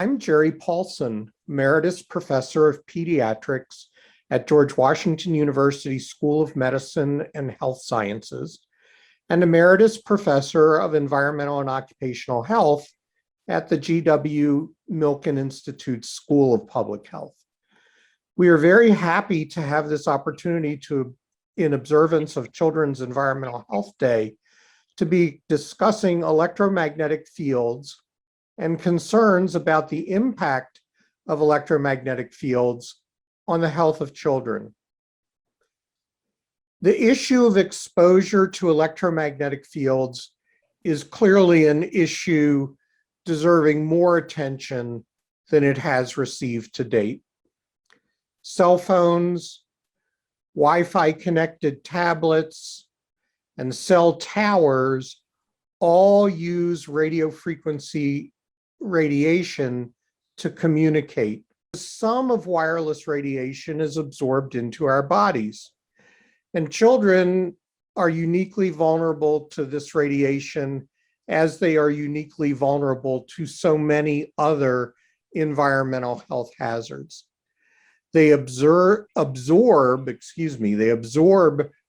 I'm Jerry Paulson, Emeritus Professor of Pediatrics at George Washington University School of Medicine and Health Sciences, and Emeritus Professor of Environmental and Occupational Health at the G.W. Milken Institute School of Public Health. We are very happy to have this opportunity to, in observance of Children's Environmental Health Day, to be discussing electromagnetic fields and concerns about the impact of electromagnetic fields on the health of children. The issue of exposure to electromagnetic fields is clearly an issue deserving more attention than it has received to date. Cell phones, Wi-Fi connected tablets, and cell towers all use radio frequency radiation to communicate. Some of wireless radiation is absorbed into our bodies, and children are uniquely vulnerable to this radiation as they are uniquely vulnerable to so many other environmental health hazards. They absorb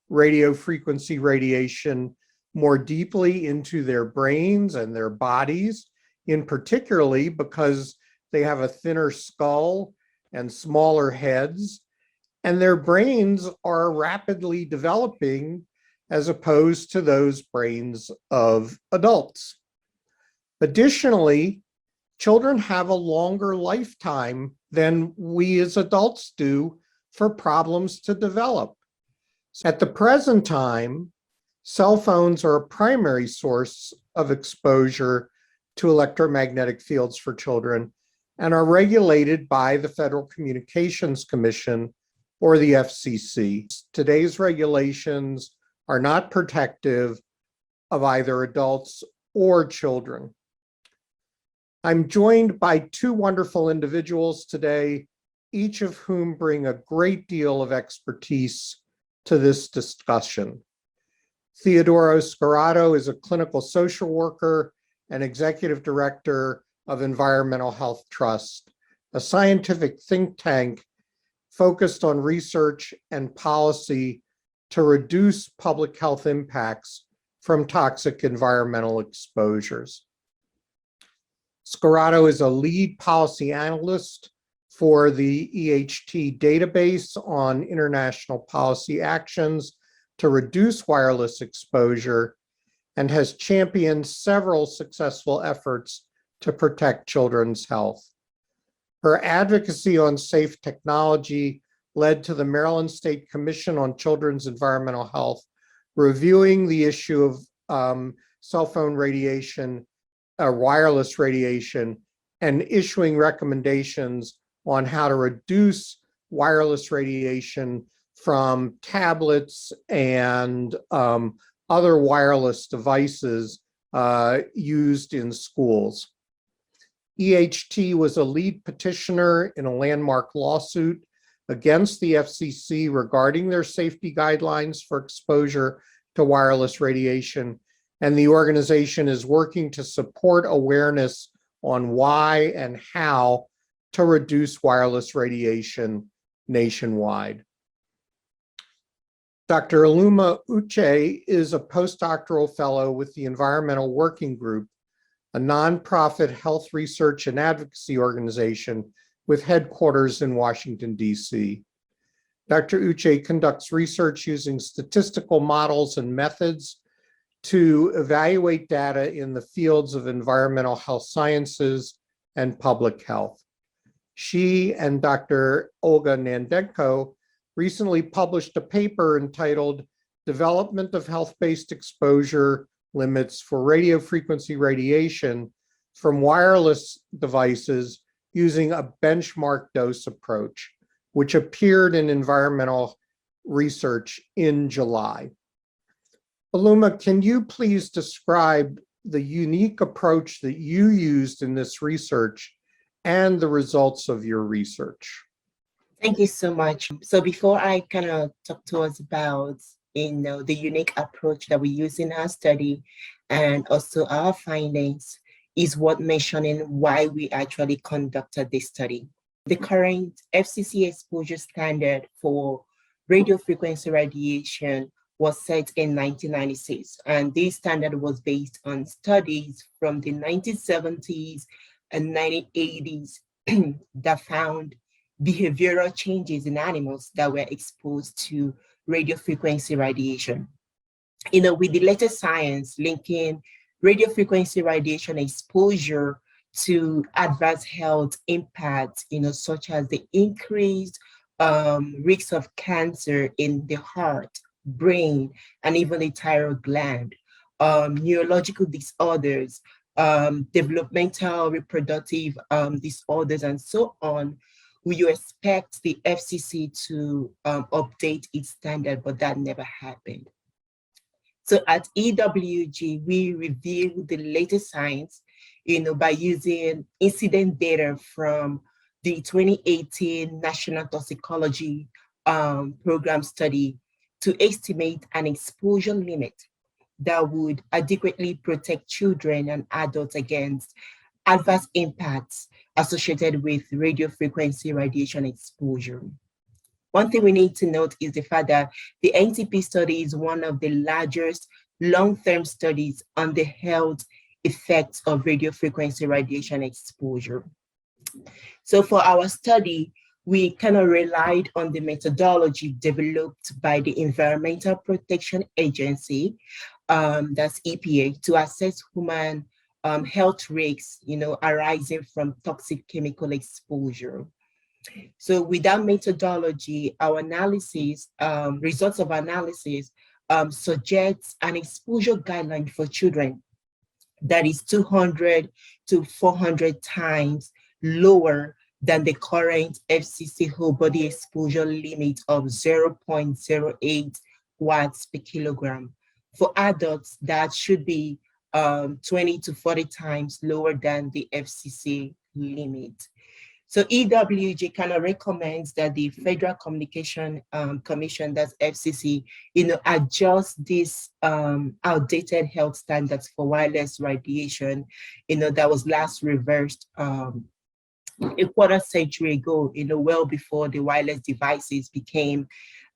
radio frequency radiation more deeply into their brains and their bodies, in particularly because they have a thinner skull and smaller heads, and their brains are rapidly developing as opposed to those brains of adults. Additionally, children have a longer lifetime than we as adults do for problems to develop. At the present time, cell phones are a primary source of exposure to electromagnetic fields for children and are regulated by the Federal Communications Commission, or the FCC. Today's regulations are not protective of either adults or children. I'm joined by two wonderful individuals today, each of whom bring a great deal of expertise to this discussion. Theodora Scarato is a clinical social worker and executive director of Environmental Health Trust, a scientific think tank focused on research and policy to reduce public health impacts from toxic environmental exposures. Scarato is a lead policy analyst for the EHT database on international policy actions to reduce wireless exposure and has championed several successful efforts to protect children's health. Her advocacy on safe technology led to the Maryland State Commission on Children's Environmental Health reviewing the issue of cell phone radiation, wireless radiation, and issuing recommendations on how to reduce wireless radiation from tablets and other wireless devices used in schools. EHT was a lead petitioner in a landmark lawsuit against the FCC regarding their safety guidelines for exposure to wireless radiation, and the organization is working to support awareness on why and how to reduce wireless radiation nationwide. Dr. Uloma Uche is a postdoctoral fellow with the Environmental Working Group, a nonprofit health research and advocacy organization with headquarters in Washington, D.C. Dr. Uche conducts research using statistical models and methods to evaluate data in the fields of environmental health sciences and public health. She and Dr. Olga Nandenko recently published a paper entitled Development of Health-Based Exposure Limits for Radio Frequency Radiation from Wireless Devices using a benchmark dose approach, which appeared in Environmental Research in July. Uloma, can you please describe the unique approach that you used in this research and the results of your research? Thank you so much. So before I kind of talk to us about the unique approach that we use in our study and also our findings, is what mentioning why we actually conducted this study. The current FCC exposure standard for radio frequency radiation was set in 1996, and this standard was based on studies from the 1970s and 1980s that found behavioral changes in animals that were exposed to radio frequency radiation. With the latest science linking radio frequency radiation exposure to adverse health impacts, such as the increased risks of cancer in the heart, brain, and even the thyroid gland, neurological disorders, developmental reproductive disorders, and so on. You expect the FCC to update its standard, but that never happened. So at EWG, we review the latest science, by using incident data from the 2018 National Toxicology Program study to estimate an exposure limit that would adequately protect children and adults against adverse impacts associated with radio frequency radiation exposure. One thing we need to note is the fact that the NTP study is one of the largest long-term studies on the health effects of radio frequency radiation exposure. So for our study, we kind of relied on the methodology developed by the Environmental Protection Agency, that's EPA, to assess human health risks, arising from toxic chemical exposure. So with that methodology, our analysis, results of analysis suggests an exposure guideline for children that is 200 to 400 times lower than the current FCC whole body exposure limit of 0.08 watts per kilogram. For adults, that should be 20 to 40 times lower than the FCC limit. So EWG kind of recommends that the Federal Communication Commission, that's FCC, adjust these outdated health standards for wireless radiation, that was last reversed a quarter century ago, well before the wireless devices became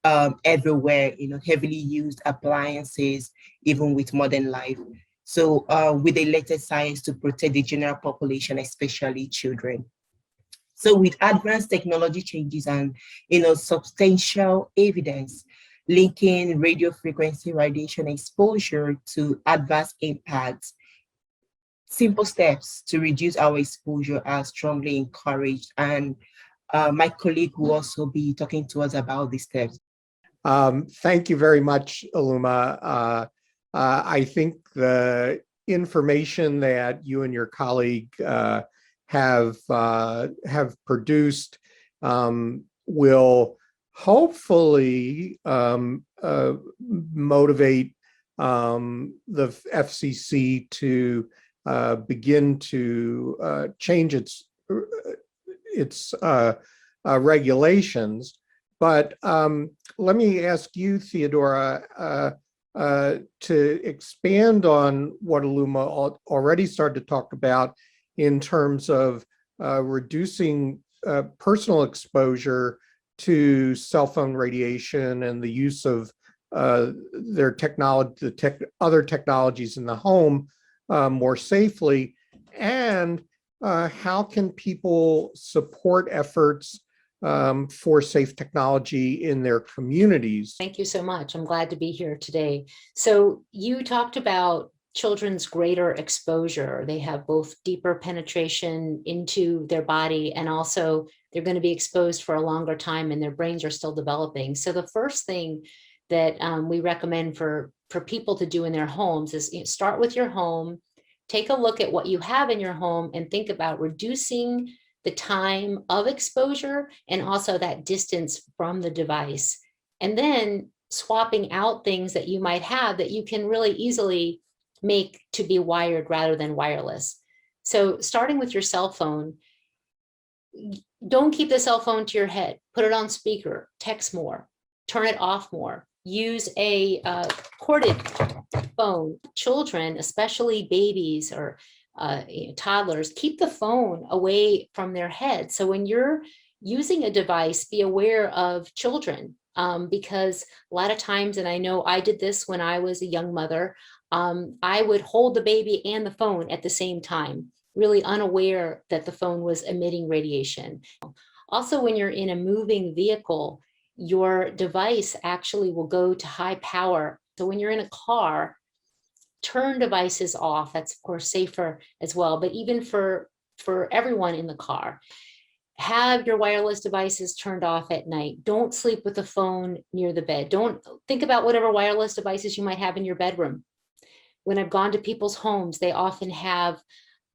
everywhere, heavily used appliances, even with modern life. So with the latest science to protect the general population, especially children. So with advanced technology changes and, substantial evidence linking radio frequency radiation exposure to adverse impacts, simple steps to reduce our exposure are strongly encouraged. And my colleague will also be talking to us about these steps. Thank you very much, Uloma. I think the information that you and your colleague have produced will hopefully motivate the FCC to begin to change its regulations. But let me ask you, Theodora, to expand on what Uloma already started to talk about in terms of reducing personal exposure to cell phone radiation and the use of their technology, other technologies in the home more safely, and how can people support efforts for safe technology in their communities? Thank you so much. I'm glad to be here today. So you talked about children's greater exposure. They have both deeper penetration into their body, and also they're going to be exposed for a longer time and their brains are still developing. So the first thing that we recommend for people to do in their homes is start with your home, take a look at what you have in your home and think about reducing the time of exposure and also that distance from the device. And then swapping out things that you might have that you can really easily make to be wired rather than wireless. So starting with your cell phone, don't keep the cell phone to your head, put it on speaker, text more, turn it off more, use a corded phone. Children, especially babies or toddlers, keep the phone away from their head. So when you're using a device, be aware of children, because a lot of times, and I know I did this when I was a young mother, I would hold the baby and the phone at the same time, really unaware that the phone was emitting radiation. Also, when you're in a moving vehicle, your device actually will go to high power. So when you're in a car, turn devices off. That's of course safer as well, but even for everyone in the car, have your wireless devices turned off at night. Don't sleep with the phone near the bed. Don't think about whatever wireless devices you might have in your bedroom. When I've gone to people's homes, they often have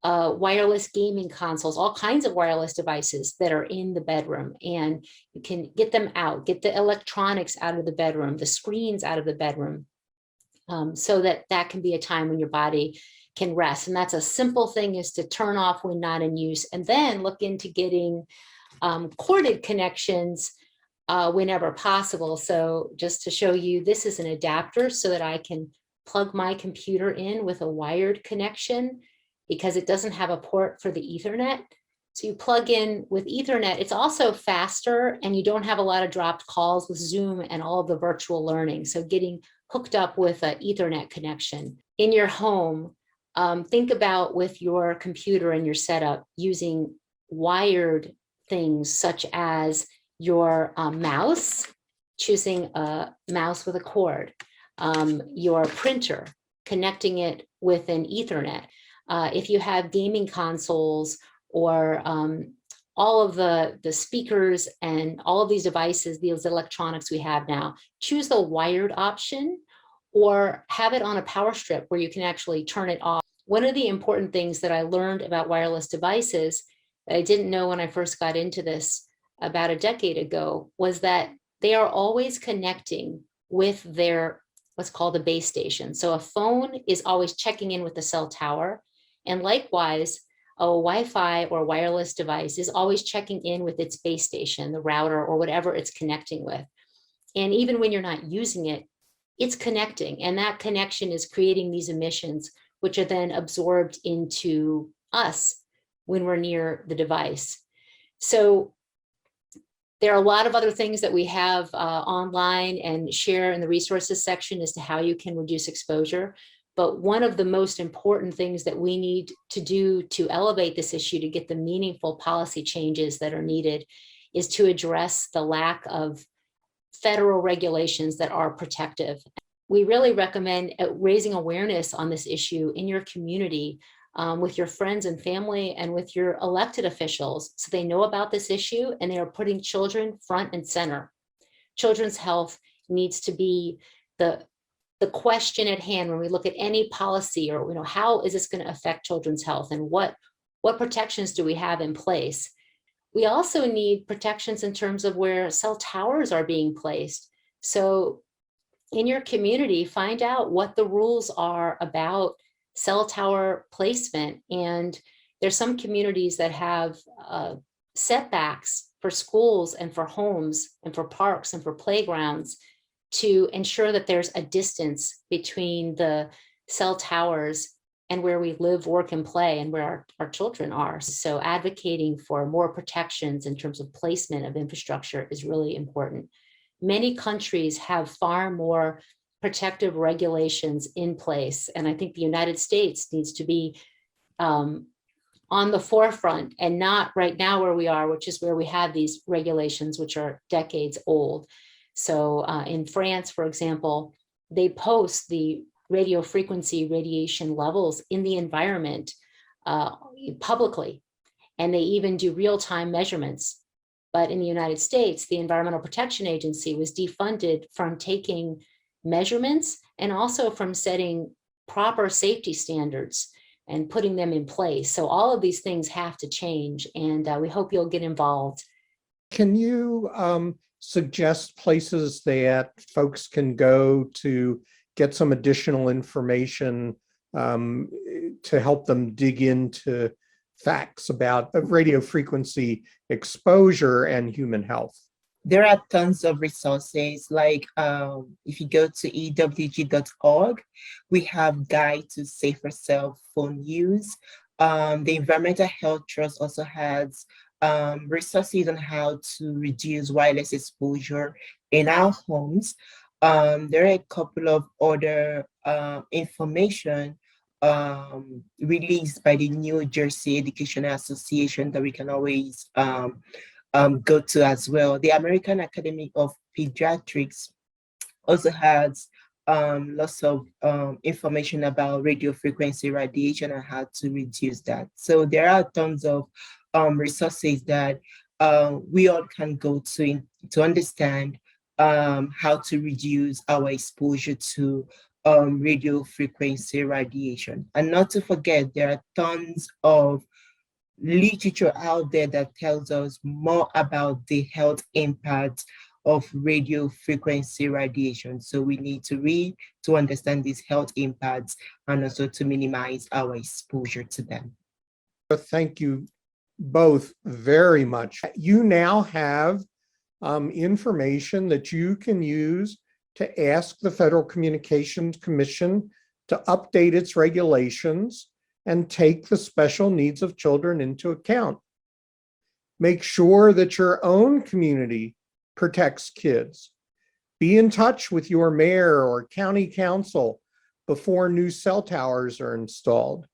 wireless gaming consoles, all kinds of wireless devices that are in the bedroom, and you can get them out, get the electronics out of the bedroom, the screens out of the bedroom, so that can be a time when your body can rest. And that's a simple thing, is to turn off when not in use, and then look into getting corded connections whenever possible. So just to show you, this is an adapter so that I can plug my computer in with a wired connection, because it doesn't have a port for the Ethernet. So you plug in with Ethernet. It's also faster, and you don't have a lot of dropped calls with Zoom and all of the virtual learning. So getting hooked up with an Ethernet connection in your home, think about with your computer and your setup using wired things such as your mouse, choosing a mouse with a cord, your printer, connecting it with an Ethernet. If you have gaming consoles or all of the speakers and all of these devices, these electronics we have now, choose the wired option or have it on a power strip where you can actually turn it off. One of the important things that I learned about wireless devices that I didn't know when I first got into this about a decade ago was that they are always connecting with their what's called a base station. So a phone is always checking in with the cell tower, and likewise, a Wi-Fi or wireless device is always checking in with its base station, the router or whatever it's connecting with. And even when you're not using it, it's connecting, and that connection is creating these emissions, which are then absorbed into us when we're near the device. So there are a lot of other things that we have online and share in the resources section as to how you can reduce exposure. But one of the most important things that we need to do to elevate this issue, to get the meaningful policy changes that are needed, is to address the lack of federal regulations that are protective. We really recommend raising awareness on this issue in your community, with your friends and family and with your elected officials, so they know about this issue and they are putting children front and center. Children's health needs to be the question at hand when we look at any policy, or how is this going to affect children's health, and what protections do we have in place. We also need protections in terms of where cell towers are being placed. So in your community, find out what the rules are about cell tower placement. And there's some communities that have setbacks for schools and for homes and for parks and for playgrounds to ensure that there's a distance between the cell towers and where we live, work, and play, and where our children are. So advocating for more protections in terms of placement of infrastructure is really important. Many countries have far more protective regulations in place, and I think the United States needs to be on the forefront, and not right now where we are, which is where we have these regulations which are decades old. So in France, for example, they post the radio frequency radiation levels in the environment publicly, and they even do real-time measurements. But in the United States, the Environmental Protection Agency was defunded from taking measurements and also from setting proper safety standards and putting them in place. So all of these things have to change, and we hope you'll get involved. Can you suggest places that folks can go to get some additional information to help them dig into facts about radio frequency exposure and human health? There are tons of resources, like if you go to ewg.org, we have guide to safer cell phone use. The Environmental Health Trust also has resources on how to reduce wireless exposure in our homes. There are a couple of other information released by the New Jersey Educational Association that we can always go to as well. The American Academy of Pediatrics also has lots of information about radio frequency radiation and how to reduce that. So there are tons of resources that we all can go to understand how to reduce our exposure to radio frequency radiation. And not to forget, there are tons of literature out there that tells us more about the health impact of radio frequency radiation. So we need to read to understand these health impacts and also to minimize our exposure to them. Thank you both very much. You now have information that you can use to ask the Federal Communications Commission to update its regulations and take the special needs of children into account. Make sure that your own community protects kids. Be in touch with your mayor or county council before new cell towers are installed.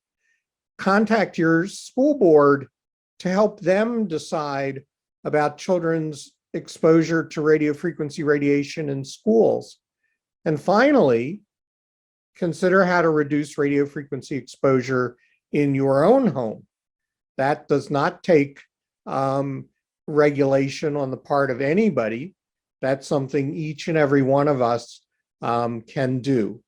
Contact your school board to help them decide about children's exposure to radio frequency radiation in schools. And finally, consider how to reduce radio frequency exposure in your own home. That does not take regulation on the part of anybody. That's something each and every one of us can do.